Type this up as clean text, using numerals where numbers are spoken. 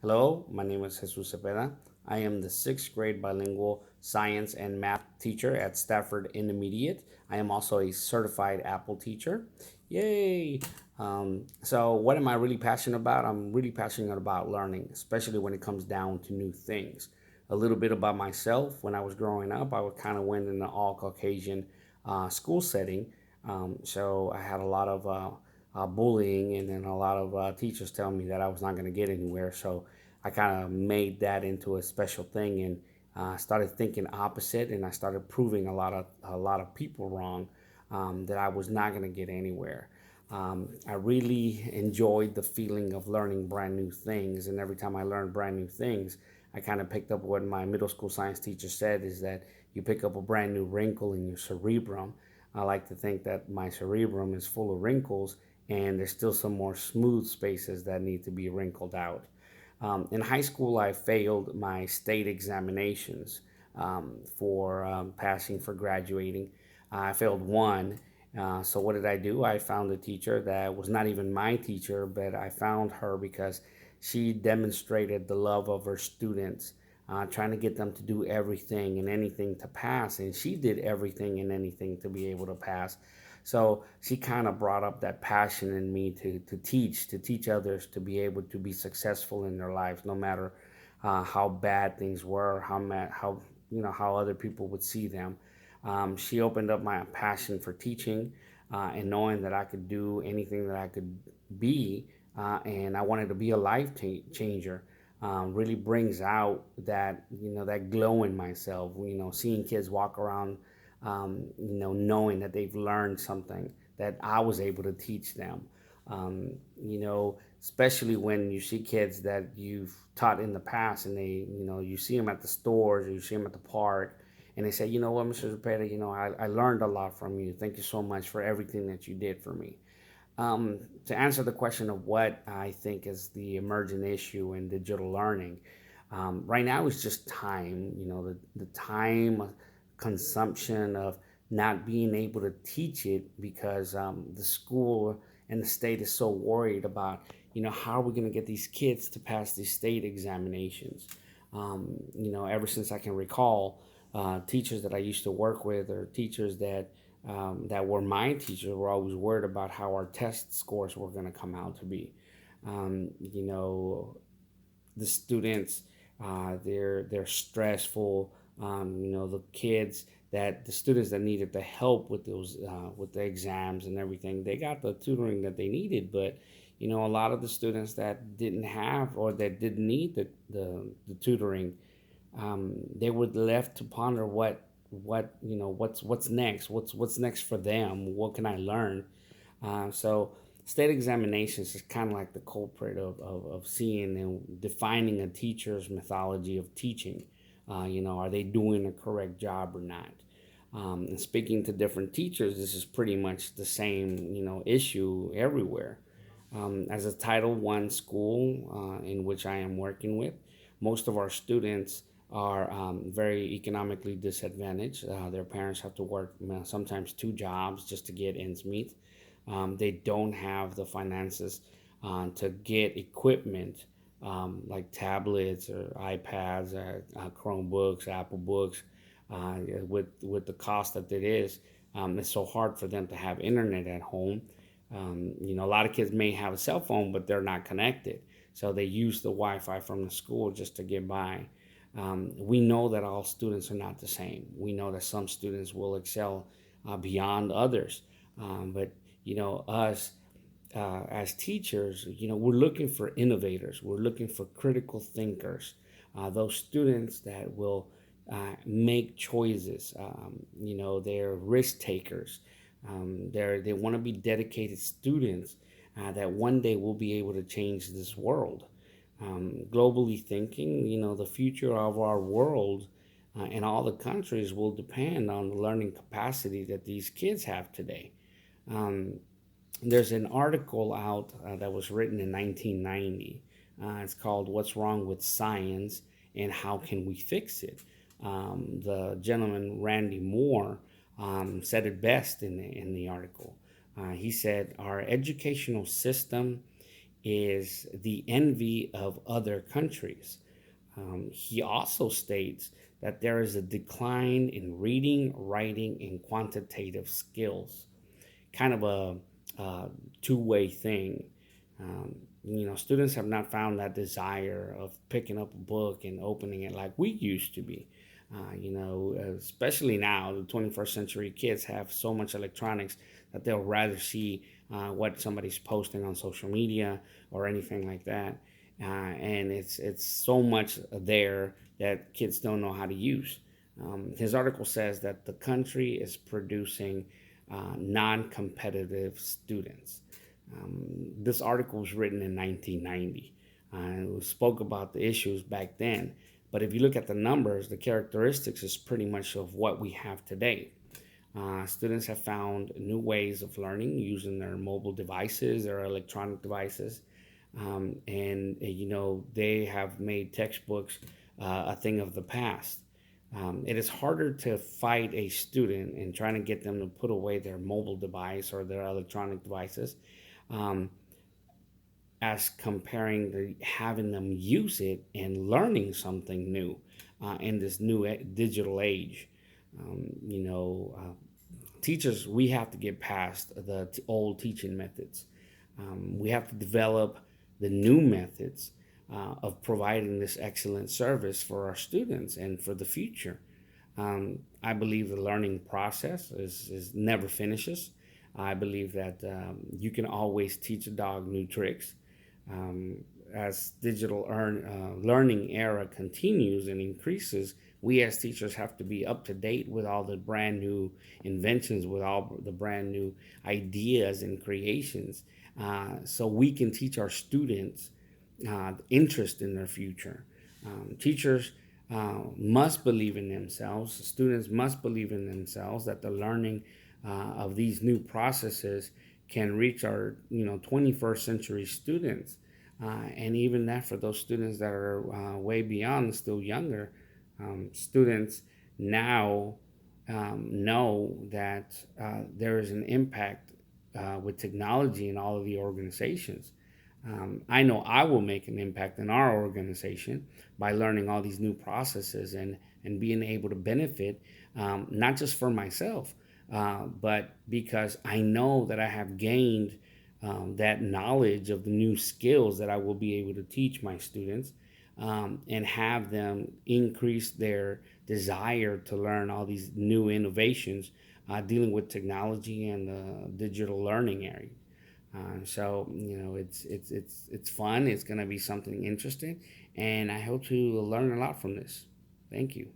Hello, my name is jzepeda. I am the sixth grade bilingual science and math teacher at Stafford Intermediate. I am also a certified Apple teacher. Yay! So, what am I really passionate about? I'm really passionate about learning, especially when it comes down to new things. A little bit about myself. When I was growing up, I would kind of went in an all Caucasian school setting. So, I had a lot of bullying, and then a lot of teachers telling me that I was not going to get anywhere. So I kind of made that into a special thing and started thinking opposite, and I started proving a lot of people wrong, that I was not going to get anywhere. I really enjoyed the feeling of learning brand new things, and every time I learned brand new things, I kind of picked up what my middle school science teacher said is that you pick up a brand new wrinkle in your cerebrum. I like to think that my cerebrum is full of wrinkles, and there's still some more smooth spaces that need to be wrinkled out. In high school, I failed my state examinations for passing for graduating. I failed one. So what did I do? I found a teacher that was not even my teacher, but I found her because she demonstrated the love of her students, trying to get them to do everything and anything to pass. And she did everything and anything to be able to pass. So she kind of brought up that passion in me to teach others to be able to be successful in their lives, no matter how bad things were, how how other people would see them. She opened up my passion for teaching, and knowing that I could do anything that I could be, and I wanted to be a life changer. Really brings out that glow in myself. Seeing kids walk around, knowing that they've learned something that I was able to teach them. Especially when you see kids that you've taught in the past, and you see them at the stores, or you see them at the park, and they say, you know what, Mr. Zepeda, I learned a lot from you. Thank you so much for everything that you did for me. To answer the question of what I think is the emerging issue in digital learning, right now is just time. The time consumption of not being able to teach it because the school and the state is so worried about, how are we going to get these kids to pass these state examinations. Ever since I can recall, teachers that I used to work with, or teachers that were my teachers, were always worried about how our test scores were going to come out to be. Um, you know, the students, they're stressful. The students that needed the help with those with the exams and everything, they got the tutoring that they needed. But a lot of the students that didn't have, or that didn't need the tutoring, they were left to ponder what's next, what's next for them, what can I learn. So state examinations is kind of like the culprit of seeing and defining a teacher's methodology of teaching. Are they doing a correct job or not? And speaking to different teachers, this is pretty much the same issue everywhere. As a Title I school, in which I am working with, most of our students are very economically disadvantaged. Their parents have to work sometimes two jobs just to get ends meet. They don't have the finances to get equipment, like tablets or iPads, or Chromebooks, Apple books. With the cost that it is, it's so hard for them to have internet at home. A lot of kids may have a cell phone, but they're not connected, so they use the Wi-Fi from the school just to get by. We know that all students are not the same. We know that some students will excel beyond others, but us as teachers, we're looking for innovators. We're looking for critical thinkers. Those students that will make choices. They're risk takers. They want to be dedicated students that one day will be able to change this world. Globally thinking, the future of our world and all the countries will depend on the learning capacity that these kids have today. Um, there's an article out that was written in 1990. It's called "What's Wrong with Science and How Can We Fix It?" The gentleman Randy Moore said it best in the article. He said, "Our educational system is the envy of other countries. He also states that there is a decline in reading, writing, and quantitative skills, kind of a two-way thing. Students have not found that desire of picking up a book and opening it like we used to be. Especially now, the 21st century kids have so much electronics that they'll rather see what somebody's posting on social media or anything like that. And it's so much there that kids don't know how to use. His article says that the country is producing non-competitive students. This article was written in 1990. It spoke about the issues back then. But if you look at the numbers, the characteristics is pretty much of what we have today. Students have found new ways of learning using their mobile devices, their electronic devices, and they have made textbooks a thing of the past. It is harder to fight a student and trying to get them to put away their mobile device or their electronic devices, um, as comparing to having them use it and learning something new in this new digital age. Teachers, we have to get past the old teaching methods. We have to develop the new methods of providing this excellent service for our students and for the future. I believe the learning process is never finishes. I believe that you can always teach a dog new tricks. Um, as learning era continues and increases, we as teachers have to be up to date with all the brand new inventions, with all the brand new ideas and creations, so we can teach our students interest in their future. Teachers must believe in themselves. Students must believe in themselves that the learning of these new processes can reach our 21st century students, and even that for those students that are way beyond, still younger students now know that there is an impact with technology in all of the organizations. I know I will make an impact in our organization by learning all these new processes and being able to benefit, not just for myself, but because I know that I have gained that knowledge of the new skills that I will be able to teach my students, and have them increase their desire to learn all these new innovations dealing with technology and the digital learning area. So it's fun. It's going to be something interesting, and I hope to learn a lot from this. Thank you.